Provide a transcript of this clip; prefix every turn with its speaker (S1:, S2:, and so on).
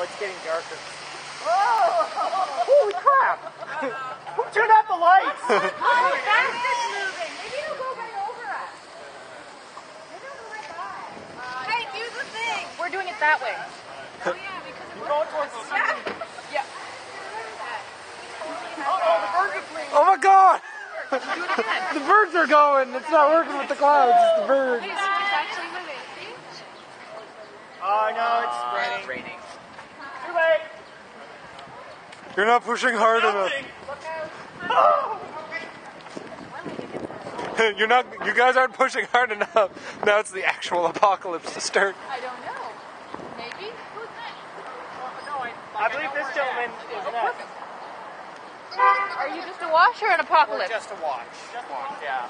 S1: it's getting darker. Oh! Holy crap! Who turned out the lights?
S2: Oh, that's moving. Maybe it'll go right over us. Maybe it'll go right by. Hey, do the thing. We're doing it that way. Oh yeah, because we're
S1: going towards the sun.
S2: Yeah.
S1: Uh-oh, the birds are fleeing.
S3: Oh my god!
S2: Do it again.
S3: The birds are going. It's not working with the clouds. It's the birds.
S2: Hey, so it's actually moving. See?
S1: Oh no, it's raining. Too late.
S3: You're not pushing hard enough.
S1: Oh!
S3: You guys aren't pushing hard enough. Now it's the actual apocalypse to start.
S2: I don't know. Maybe? Who's next?
S1: I believe this gentleman is next.
S2: Are you just a wash or an apocalypse?
S1: Just a watch. Just watch, yeah.